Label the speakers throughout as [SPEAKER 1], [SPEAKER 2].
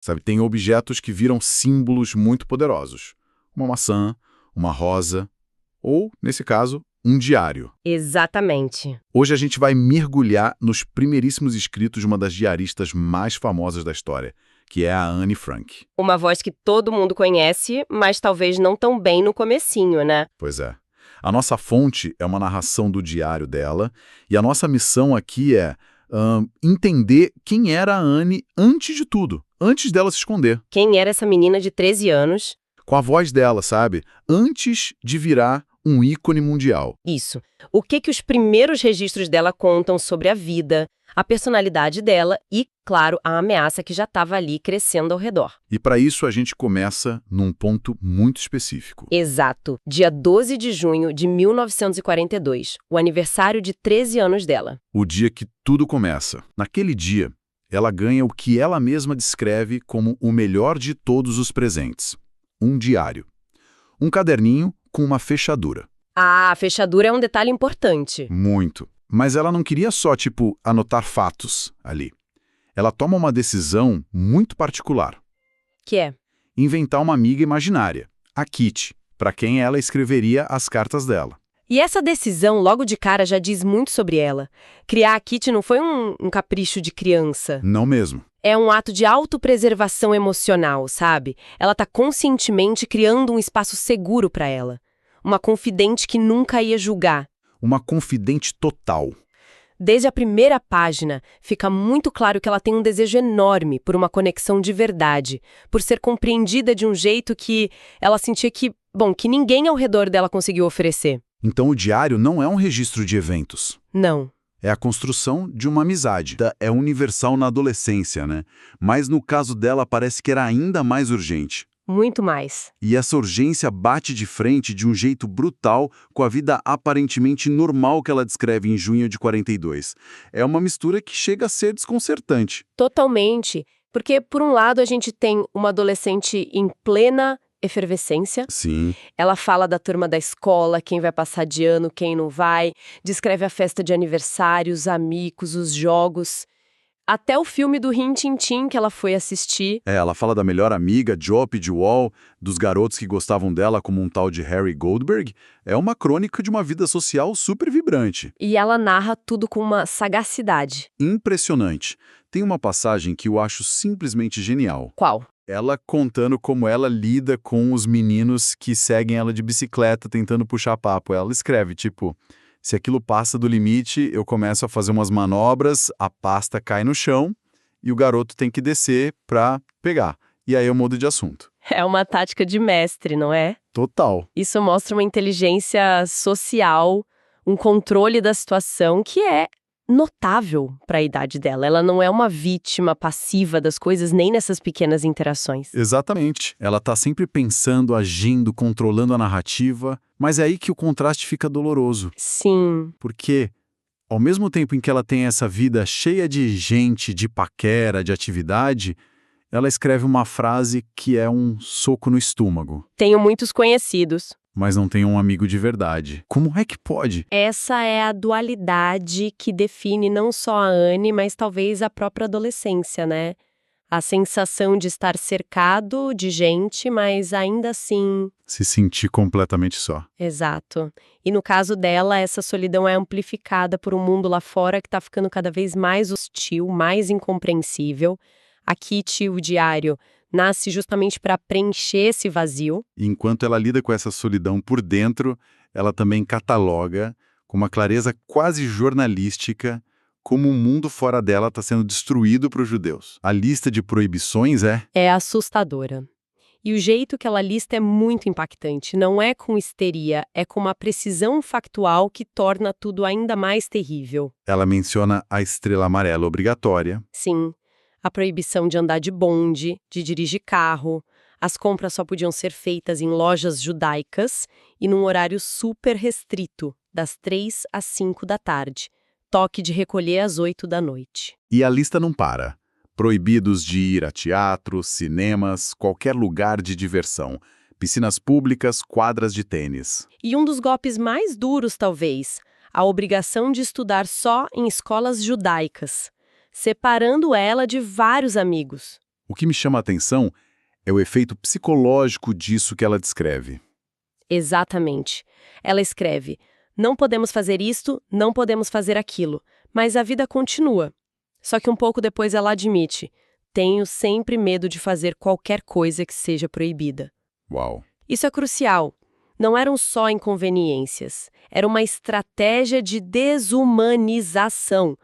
[SPEAKER 1] Sabe, tem objetos que viram símbolos muito poderosos. Uma maçã, uma rosa, ou, nesse caso, um diário.
[SPEAKER 2] Exatamente.
[SPEAKER 1] Hoje a gente vai mergulhar nos primeiríssimos escritos de uma das diaristas mais famosas da história, que é a Anne Frank.
[SPEAKER 2] Uma voz que todo mundo conhece, mas talvez não tão bem no comecinho, né?
[SPEAKER 1] Pois é. A nossa fonte é uma narração do diário dela, e a nossa missão aqui é entender quem era a Anne antes de tudo, antes dela se esconder.
[SPEAKER 2] Quem era essa menina de 13 anos?
[SPEAKER 1] Com a voz dela, sabe? Antes de virar um ícone mundial.
[SPEAKER 2] Isso. O que os primeiros registros dela contam sobre a vida, a personalidade dela e, claro, a ameaça que já estava ali crescendo ao redor.
[SPEAKER 1] E para isso a gente começa num ponto muito específico.
[SPEAKER 2] Exato. Dia 12 de junho de 1942, o aniversário de 13 anos dela.
[SPEAKER 1] O dia que tudo começa. Naquele dia, ela ganha o que ela mesma descreve como o melhor de todos os presentes. Um diário. Um caderninho com uma fechadura.
[SPEAKER 2] Ah, a fechadura é um detalhe importante.
[SPEAKER 1] Muito. Mas ela não queria só, anotar fatos ali. Ela toma uma decisão muito particular.
[SPEAKER 2] Que é?
[SPEAKER 1] Inventar uma amiga imaginária, a Kitty, para quem ela escreveria as cartas dela.
[SPEAKER 2] E essa decisão, logo de cara, já diz muito sobre ela. Criar a Kitty não foi um capricho de criança.
[SPEAKER 1] Não mesmo.
[SPEAKER 2] É um ato de autopreservação emocional, sabe? Ela tá conscientemente criando um espaço seguro para ela. Uma confidente que nunca ia julgar.
[SPEAKER 1] Uma confidente total.
[SPEAKER 2] Desde a primeira página, fica muito claro que ela tem um desejo enorme por uma conexão de verdade, por ser compreendida de um jeito que ela sentia que ninguém ao redor dela conseguiu oferecer.
[SPEAKER 1] Então o diário não é um registro de eventos.
[SPEAKER 2] Não.
[SPEAKER 1] É a construção de uma amizade. É universal na adolescência, né? Mas no caso dela parece que era ainda mais urgente.
[SPEAKER 2] Muito mais.
[SPEAKER 1] E essa urgência bate de frente de um jeito brutal com a vida aparentemente normal que ela descreve em junho de 42. É uma mistura que chega a ser desconcertante.
[SPEAKER 2] Totalmente. Porque, por um lado, a gente tem uma adolescente em plena efervescência.
[SPEAKER 1] Sim.
[SPEAKER 2] Ela fala da turma da escola, quem vai passar de ano, quem não vai. Descreve a festa de aniversário, os amigos, os jogos. Até o filme do Rin Tin Tin que ela foi assistir.
[SPEAKER 1] Ela fala da melhor amiga, Jope de Wall, dos garotos que gostavam dela como um tal de Harry Goldberg. É uma crônica de uma vida social super vibrante.
[SPEAKER 2] E ela narra tudo com uma sagacidade.
[SPEAKER 1] Impressionante. Tem uma passagem que eu acho simplesmente genial.
[SPEAKER 2] Qual?
[SPEAKER 1] Ela contando como ela lida com os meninos que seguem ela de bicicleta tentando puxar papo. Ela escreve, se aquilo passa do limite, eu começo a fazer umas manobras, a pasta cai no chão e o garoto tem que descer pra pegar. E aí eu mudo de assunto.
[SPEAKER 2] É uma tática de mestre, não é?
[SPEAKER 1] Total.
[SPEAKER 2] Isso mostra uma inteligência social, um controle da situação que é notável para a idade dela. Ela não é uma vítima passiva das coisas nem nessas pequenas interações.
[SPEAKER 1] Exatamente. Ela tá sempre pensando, agindo, controlando a narrativa, mas é aí que o contraste fica doloroso.
[SPEAKER 2] Sim.
[SPEAKER 1] Porque, ao mesmo tempo em que ela tem essa vida cheia de gente, de paquera, de atividade, ela escreve uma frase que é um soco no estômago.
[SPEAKER 2] Tenho muitos conhecidos.
[SPEAKER 1] Mas não tem um amigo de verdade. Como é que pode?
[SPEAKER 2] Essa é a dualidade que define não só a Anne, mas talvez a própria adolescência, né? A sensação de estar cercado de gente, mas ainda assim...
[SPEAKER 1] Se sentir completamente só.
[SPEAKER 2] Exato. E no caso dela, essa solidão é amplificada por um mundo lá fora que está ficando cada vez mais hostil, mais incompreensível. A Kitty, o diário, nasce justamente para preencher esse vazio.
[SPEAKER 1] E enquanto ela lida com essa solidão por dentro, ela também cataloga, com uma clareza quase jornalística, como o mundo fora dela está sendo destruído para os judeus. A lista de proibições
[SPEAKER 2] é assustadora. E o jeito que ela lista é muito impactante. Não é com histeria, é com uma precisão factual que torna tudo ainda mais terrível.
[SPEAKER 1] Ela menciona a estrela amarela obrigatória.
[SPEAKER 2] Sim. A proibição de andar de bonde, de dirigir carro. As compras só podiam ser feitas em lojas judaicas e num horário super restrito, das 3 às 5 da tarde. Toque de recolher às 8 da noite.
[SPEAKER 1] E a lista não para. Proibidos de ir a teatro, cinemas, qualquer lugar de diversão. Piscinas públicas, quadras de tênis.
[SPEAKER 2] E um dos golpes mais duros, talvez, a obrigação de estudar só em escolas judaicas, separando ela de vários amigos.
[SPEAKER 1] O que me chama a atenção é o efeito psicológico disso que ela descreve.
[SPEAKER 2] Exatamente. Ela escreve: não podemos fazer isto, não podemos fazer aquilo, mas a vida continua. Só que um pouco depois ela admite: tenho sempre medo de fazer qualquer coisa que seja proibida.
[SPEAKER 1] Uau!
[SPEAKER 2] Isso é crucial. Não eram só inconveniências, era uma estratégia de desumanização.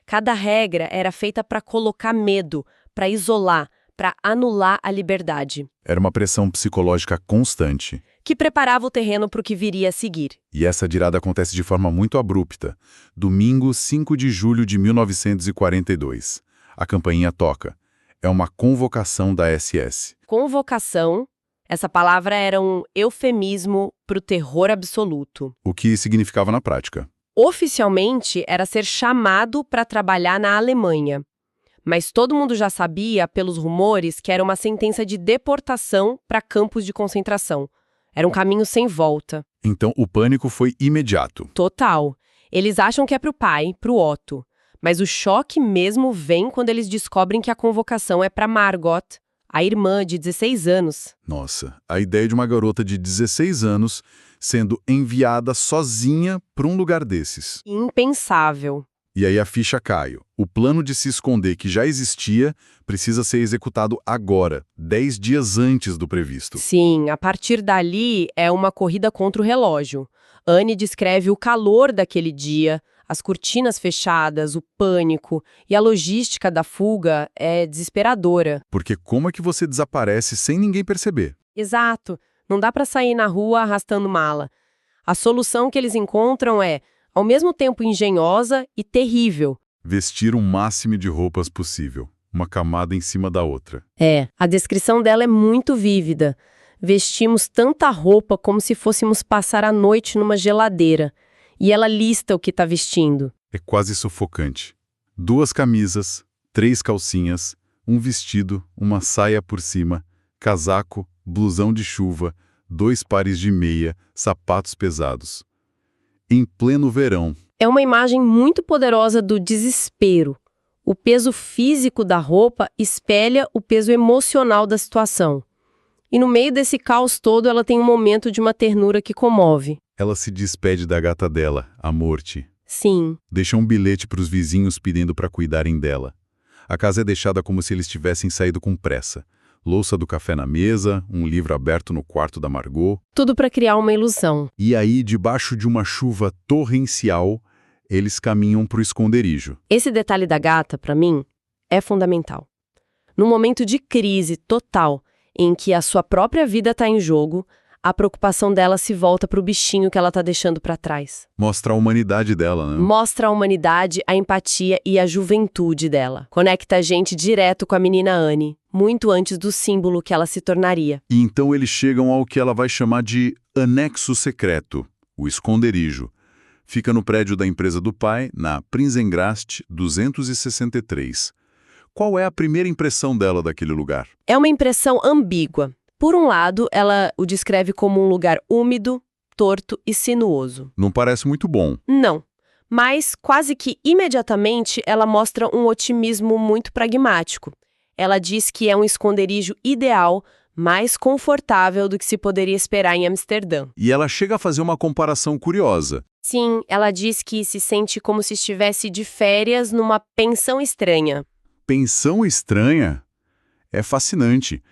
[SPEAKER 2] Cada regra era feita para colocar medo, para isolar, para anular a liberdade,
[SPEAKER 1] Era uma pressão psicológica constante.
[SPEAKER 2] que preparava o terreno para o que viria a seguir.
[SPEAKER 1] E essa virada acontece de forma muito abrupta. Domingo, 5 de julho de 1942. A campainha toca. É uma convocação da SS.
[SPEAKER 2] Convocação, essa palavra era um eufemismo para o terror absoluto.
[SPEAKER 1] O que significava na prática?
[SPEAKER 2] Oficialmente, era ser chamado para trabalhar na Alemanha. Mas todo mundo já sabia, pelos rumores, que era uma sentença de deportação para campos de concentração. Era um caminho sem volta.
[SPEAKER 1] Então o pânico foi imediato.
[SPEAKER 2] Total. Eles acham que é para o pai, para o Otto. Mas o choque mesmo vem quando eles descobrem que a convocação é para Margot, a irmã de 16 anos.
[SPEAKER 1] Nossa, a ideia de uma garota de 16 anos sendo enviada sozinha para um lugar desses.
[SPEAKER 2] Impensável.
[SPEAKER 1] E aí a ficha cai. O plano de se esconder que já existia precisa ser executado agora, 10 dias antes do previsto.
[SPEAKER 2] Sim, a partir dali é uma corrida contra o relógio. Anne descreve o calor daquele dia, as cortinas fechadas, o pânico e a logística da fuga é desesperadora.
[SPEAKER 1] Porque como é que você desaparece sem ninguém perceber?
[SPEAKER 2] Exato. Não dá para sair na rua arrastando mala. A solução que eles encontram é, ao mesmo tempo engenhosa e terrível.
[SPEAKER 1] Vestir o máximo de roupas possível, uma camada em cima da outra.
[SPEAKER 2] A descrição dela é muito vívida. Vestimos tanta roupa como se fôssemos passar a noite numa geladeira. E ela lista o que está vestindo.
[SPEAKER 1] É quase sufocante. 2 camisas, 3 calcinhas, um vestido, uma saia por cima, casaco, blusão de chuva, 2 pares de meia, sapatos pesados. Em pleno verão.
[SPEAKER 2] É uma imagem muito poderosa do desespero. O peso físico da roupa espelha o peso emocional da situação. E no meio desse caos todo, ela tem um momento de uma ternura que comove.
[SPEAKER 1] Ela se despede da gata dela, a Morte.
[SPEAKER 2] Sim,
[SPEAKER 1] Deixa um bilhete para os vizinhos pedindo para cuidarem dela. A casa é deixada como se eles tivessem saído com pressa. Louça do café na mesa, um livro aberto no quarto da Margot.
[SPEAKER 2] tudo para criar uma ilusão.
[SPEAKER 1] E aí, debaixo de uma chuva torrencial, eles caminham para o esconderijo.
[SPEAKER 2] Esse detalhe da gata, para mim, é fundamental. Num momento de crise total, em que a sua própria vida está em jogo, a preocupação dela se volta para o bichinho que ela está deixando para trás.
[SPEAKER 1] Mostra a humanidade dela, né?
[SPEAKER 2] Mostra a humanidade, a empatia e a juventude dela. Conecta a gente direto com a menina Anne, muito antes do símbolo que ela se tornaria.
[SPEAKER 1] E então eles chegam ao que ela vai chamar de anexo secreto, o esconderijo. Fica no prédio da empresa do pai, na Prinsengracht 263. Qual é a primeira impressão dela daquele lugar?
[SPEAKER 2] É uma impressão ambígua. Por um lado, ela o descreve como um lugar úmido, torto e sinuoso.
[SPEAKER 1] Não parece muito bom.
[SPEAKER 2] Não. Mas, quase que imediatamente, ela mostra um otimismo muito pragmático. Ela diz que é um esconderijo ideal, mais confortável do que se poderia esperar em Amsterdã.
[SPEAKER 1] E ela chega a fazer uma comparação curiosa.
[SPEAKER 2] Sim, ela diz que se sente como se estivesse de férias numa pensão estranha.
[SPEAKER 1] Pensão estranha? É fascinante.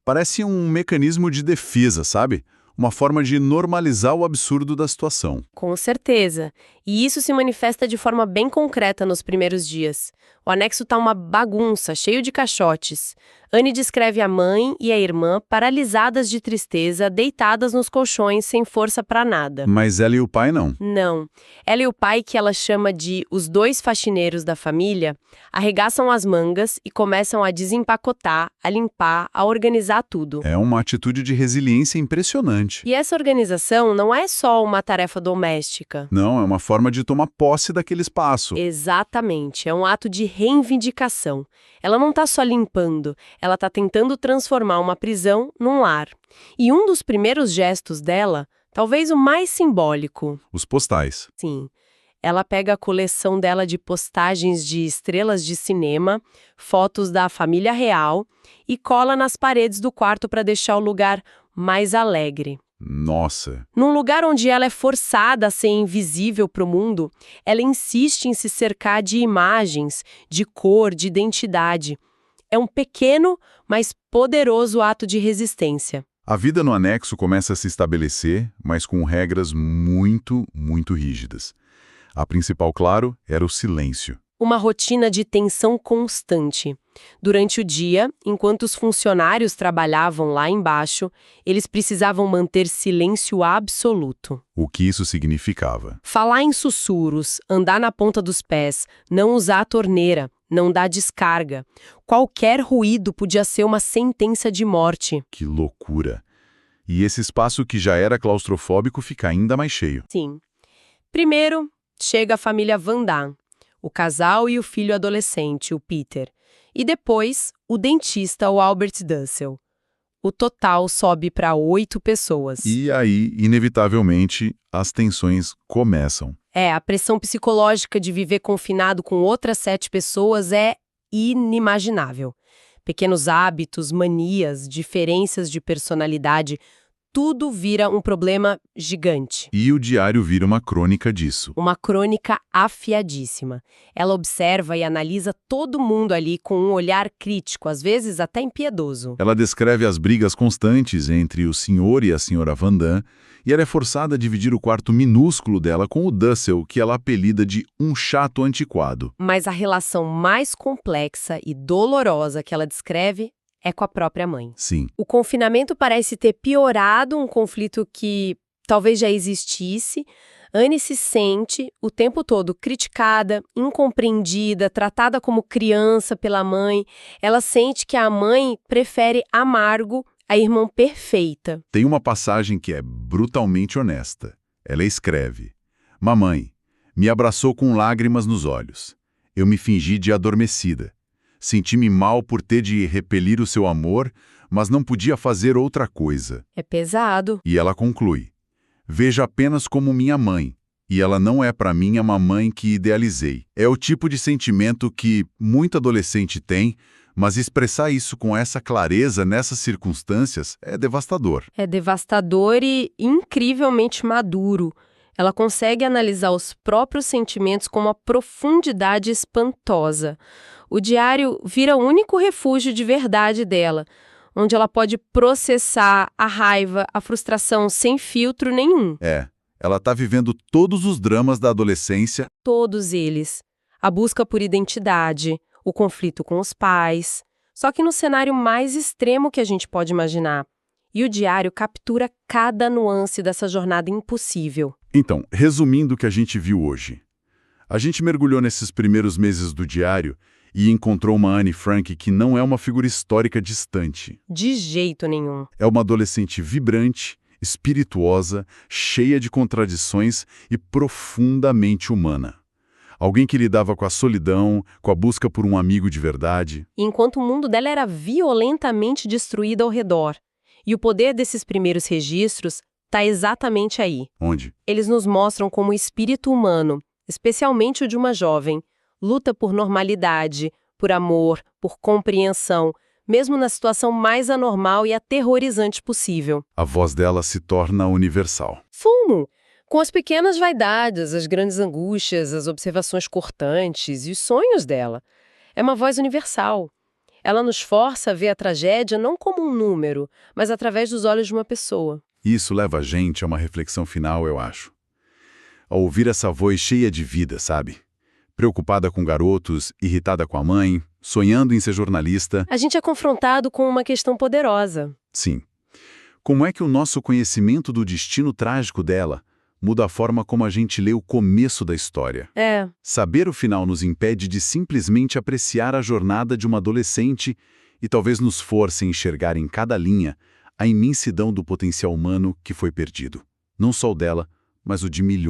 [SPEAKER 1] Parece um mecanismo de defesa, sabe? Uma forma de normalizar o absurdo da situação.
[SPEAKER 2] Com certeza. E isso se manifesta de forma bem concreta nos primeiros dias. O anexo tá uma bagunça, cheio de caixotes. Anne descreve a mãe e a irmã paralisadas de tristeza, deitadas nos colchões, sem força para nada.
[SPEAKER 1] Mas ela e o pai não.
[SPEAKER 2] Não. Ela e o pai, que ela chama de os 2 faxineiros da família, arregaçam as mangas e começam a desempacotar, a limpar, a organizar tudo.
[SPEAKER 1] É uma atitude de resiliência impressionante.
[SPEAKER 2] E essa organização não é só uma tarefa doméstica.
[SPEAKER 1] Não, é uma forma de tomar posse daquele espaço.
[SPEAKER 2] Exatamente, é um ato de reivindicação. Ela não está só limpando, ela está tentando transformar uma prisão num lar. E um dos primeiros gestos dela, talvez o mais simbólico,
[SPEAKER 1] Os postais.
[SPEAKER 2] sim, Ela pega a coleção dela de postagens de estrelas de cinema, fotos da família real e cola nas paredes do quarto para deixar o lugar mais alegre.
[SPEAKER 1] Nossa,
[SPEAKER 2] Num lugar onde ela é forçada a ser invisível para o mundo, ela insiste em se cercar de imagens, de cor, de identidade. É um pequeno, mas poderoso ato de resistência.
[SPEAKER 1] a vida no anexo começa a se estabelecer, mas com regras muito, muito rígidas. A principal, claro, era o silêncio.
[SPEAKER 2] Uma rotina de tensão constante. Durante o dia, enquanto os funcionários trabalhavam lá embaixo, eles precisavam manter silêncio absoluto.
[SPEAKER 1] O que isso significava?
[SPEAKER 2] Falar em sussurros, andar na ponta dos pés, não usar a torneira, não dar descarga. Qualquer ruído podia ser uma sentença de morte.
[SPEAKER 1] Que loucura! E esse espaço que já era claustrofóbico fica ainda mais cheio.
[SPEAKER 2] Sim. Primeiro, chega a família Van Damme, o casal e o filho adolescente, o Peter. E depois, o dentista, o Albert Dussel. O total sobe para 8 pessoas.
[SPEAKER 1] E aí, inevitavelmente, as tensões começam.
[SPEAKER 2] A pressão psicológica de viver confinado com outras 7 pessoas é inimaginável. Pequenos hábitos, manias, diferenças de personalidade, tudo vira um problema gigante.
[SPEAKER 1] E o diário vira uma crônica disso.
[SPEAKER 2] Uma crônica afiadíssima. Ela observa e analisa todo mundo ali com um olhar crítico, às vezes até impiedoso.
[SPEAKER 1] Ela descreve as brigas constantes entre o senhor e a senhora Van Damme, e ela é forçada a dividir o quarto minúsculo dela com o Dussel, que ela apelida de um chato antiquado.
[SPEAKER 2] Mas a relação mais complexa e dolorosa que ela descreve é com a própria mãe.
[SPEAKER 1] Sim.
[SPEAKER 2] O confinamento parece ter piorado um conflito que talvez já existisse. Anne se sente o tempo todo criticada, incompreendida, tratada como criança pela mãe. Ela sente que a mãe prefere amargo a irmã perfeita.
[SPEAKER 1] Tem uma passagem que é brutalmente honesta. Ela escreve: Mamãe, me abraçou com lágrimas nos olhos. Eu me fingi de adormecida. Senti-me mal por ter de repelir o seu amor, mas não podia fazer outra coisa.
[SPEAKER 2] É pesado.
[SPEAKER 1] E ela conclui: veja apenas como minha mãe, e ela não é para mim a mamãe que idealizei. É o tipo de sentimento que muito adolescente tem, mas expressar isso com essa clareza nessas circunstâncias é devastador.
[SPEAKER 2] É devastador e incrivelmente maduro. Ela consegue analisar os próprios sentimentos com uma profundidade espantosa. O diário vira o único refúgio de verdade dela, onde ela pode processar a raiva, a frustração sem filtro nenhum.
[SPEAKER 1] Ela está vivendo todos os dramas da adolescência.
[SPEAKER 2] Todos eles. A busca por identidade, o conflito com os pais, só que no cenário mais extremo que a gente pode imaginar. E o diário captura cada nuance dessa jornada impossível.
[SPEAKER 1] Então, resumindo o que a gente viu hoje. A gente mergulhou nesses primeiros meses do diário e encontrou uma Anne Frank que não é uma figura histórica distante.
[SPEAKER 2] De jeito nenhum.
[SPEAKER 1] É uma adolescente vibrante, espirituosa, cheia de contradições e profundamente humana. Alguém que lidava com a solidão, com a busca por um amigo de verdade.
[SPEAKER 2] Enquanto o mundo dela era violentamente destruído ao redor. E o poder desses primeiros registros está exatamente aí.
[SPEAKER 1] Onde?
[SPEAKER 2] Eles nos mostram como o espírito humano, especialmente o de uma jovem, luta por normalidade, por amor, por compreensão, mesmo na situação mais anormal e aterrorizante possível.
[SPEAKER 1] A voz dela se torna universal.
[SPEAKER 2] Fumo! Com as pequenas vaidades, as grandes angústias, as observações cortantes e os sonhos dela. É uma voz universal. Ela nos força a ver a tragédia não como um número, mas através dos olhos de uma pessoa.
[SPEAKER 1] Isso leva a gente a uma reflexão final, eu acho. Ao ouvir essa voz cheia de vida, sabe? Preocupada com garotos, irritada com a mãe, sonhando em ser jornalista.
[SPEAKER 2] A gente é confrontado com uma questão poderosa.
[SPEAKER 1] Sim. Como é que o nosso conhecimento do destino trágico dela muda a forma como a gente lê o começo da história? Saber o final nos impede de simplesmente apreciar a jornada de uma adolescente e talvez nos force a enxergar em cada linha a imensidão do potencial humano que foi perdido. Não só o dela, mas o de milhões.